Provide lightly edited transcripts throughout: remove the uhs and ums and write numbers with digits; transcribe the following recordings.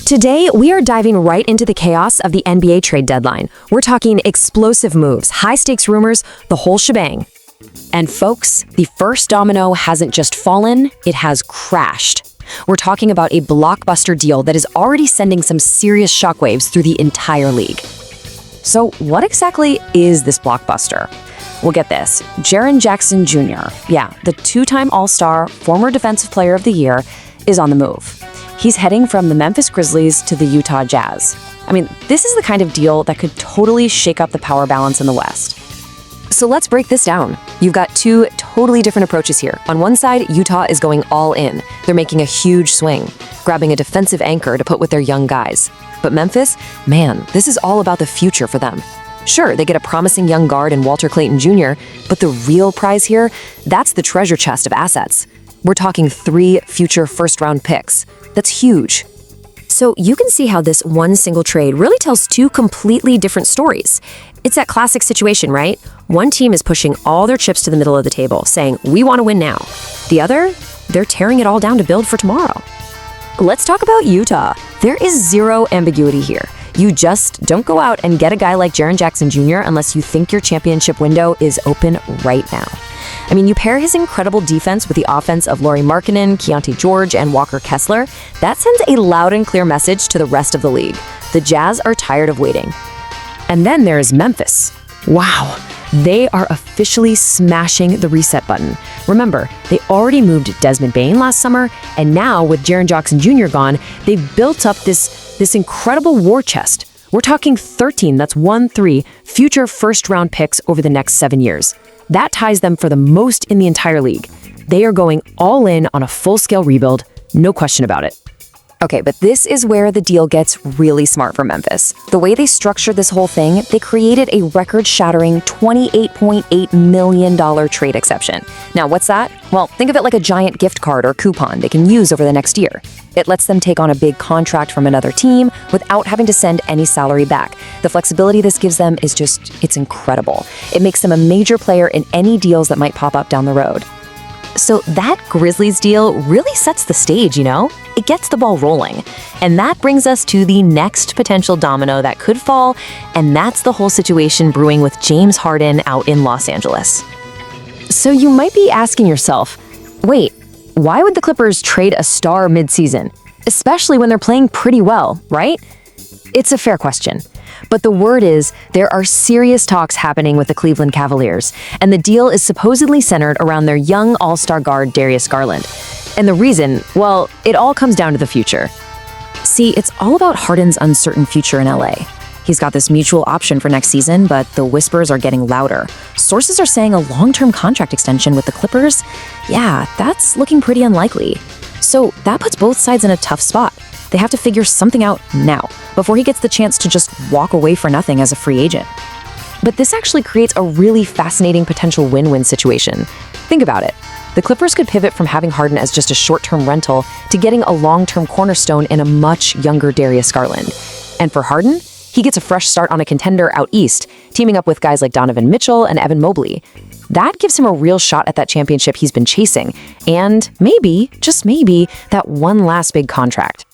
Today, we are diving right into the chaos of the NBA trade deadline. We're talking explosive moves, high-stakes rumors, the whole shebang. And folks, the first domino hasn't just fallen, it has crashed. We're talking about a blockbuster deal that is already sending some serious shockwaves through the entire league. So what exactly is this blockbuster? Well, get this. Jaren Jackson Jr., the two-time All-Star, former Defensive Player of the Year, is on the move. He's heading from the Memphis Grizzlies to the Utah Jazz. I mean, this is the kind of deal that could totally shake up the power balance in the West. So let's break this down. You've got two totally different approaches here. On one side, Utah is going all in. They're making a huge swing, grabbing a defensive anchor to put with their young guys. But Memphis, man, this is all about the future for them. Sure, they get a promising young guard in Walter Clayton Jr., but the real prize here, that's the treasure chest of assets. We're talking 3 future first-round picks. That's huge. So you can see how this one single trade really tells 2 completely different stories. It's that classic situation, right? One team is pushing all their chips to the middle of the table, saying, we want to win now. The other, they're tearing it all down to build for tomorrow. Let's talk about Utah. There is zero ambiguity here. You just don't go out and get a guy like Jaren Jackson Jr. unless you think your championship window is open right now. I mean, you pair his incredible defense with the offense of Lauri Markkanen, Keontae George, and Walker Kessler, that sends a loud and clear message to the rest of the league. The Jazz are tired of waiting. And then there's Memphis. Wow, they are officially smashing the reset button. Remember, they already moved Desmond Bane last summer, and now with Jaren Jackson Jr. gone, they've built up this incredible war chest. We're talking 13, that's 1-3, future first-round picks over the next 7 years. That ties them for the most in the entire league. They are going all in on a full-scale rebuild, no question about it. Okay, but this is where the deal gets really smart for Memphis. The way they structured this whole thing, they created a record-shattering $28.8 million trade exception. Now, what's that? Well, think of it like a giant gift card or coupon they can use over the next year. It lets them take on a big contract from another team without having to send any salary back. The flexibility this gives them is it's incredible. It makes them a major player in any deals that might pop up down the road. So that Grizzlies deal really sets the stage, you know? It gets the ball rolling. And that brings us to the next potential domino that could fall, and that's the whole situation brewing with James Harden out in Los Angeles. So you might be asking yourself, wait, why would the Clippers trade a star mid-season? Especially when they're playing pretty well, right? It's a fair question. But the word is, there are serious talks happening with the Cleveland Cavaliers, and the deal is supposedly centered around their young all-star guard Darius Garland. And the reason, well, it all comes down to the future. See, it's all about Harden's uncertain future in LA. He's got this mutual option for next season, but the whispers are getting louder. Sources are saying a long-term contract extension with the Clippers, that's looking pretty unlikely. So that puts both sides in a tough spot. They have to figure something out now, before he gets the chance to just walk away for nothing as a free agent. But this actually creates a really fascinating potential win-win situation. Think about it. The Clippers could pivot from having Harden as just a short-term rental to getting a long-term cornerstone in a much younger Darius Garland. And for Harden, he gets a fresh start on a contender out east, teaming up with guys like Donovan Mitchell and Evan Mobley. That gives him a real shot at that championship he's been chasing, and maybe, just maybe, that one last big contract.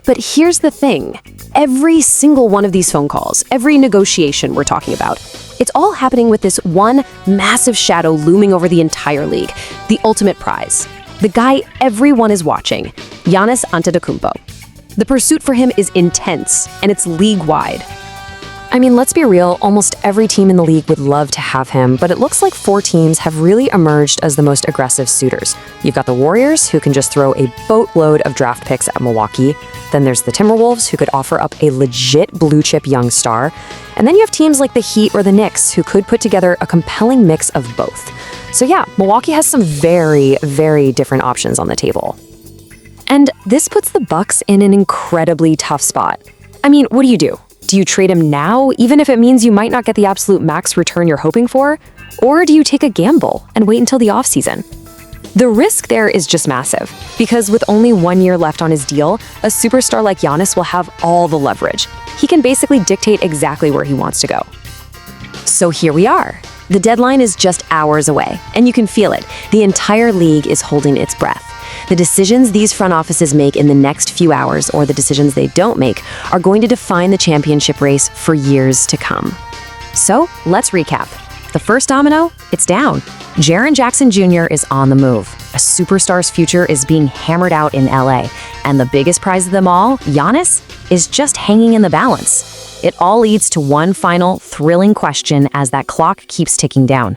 But here's the thing. Every single one of these phone calls, every negotiation we're talking about, it's all happening with this one massive shadow looming over the entire league, the ultimate prize. The guy everyone is watching, Giannis Antetokounmpo. The pursuit for him is intense, and it's league-wide. I mean, let's be real, almost every team in the league would love to have him, but it looks like 4 teams have really emerged as the most aggressive suitors. You've got the Warriors, who can just throw a boatload of draft picks at Milwaukee. Then there's the Timberwolves, who could offer up a legit blue-chip young star. And then you have teams like the Heat or the Knicks, who could put together a compelling mix of both. So Milwaukee has some very, very different options on the table. And this puts the Bucks in an incredibly tough spot. I mean, what do? Do you trade him now, even if it means you might not get the absolute max return you're hoping for? Or do you take a gamble and wait until the offseason? The risk there is just massive, because with only 1 year left on his deal, a superstar like Giannis will have all the leverage. He can basically dictate exactly where he wants to go. So here we are. The deadline is just hours away, and you can feel it. The entire league is holding its breath. The decisions these front offices make in the next few hours, or the decisions they don't make, are going to define the championship race for years to come. So, let's recap. The first domino, it's down. Jaren Jackson Jr. is on the move. A superstar's future is being hammered out in LA. And the biggest prize of them all, Giannis, is just hanging in the balance. It all leads to one final, thrilling question as that clock keeps ticking down.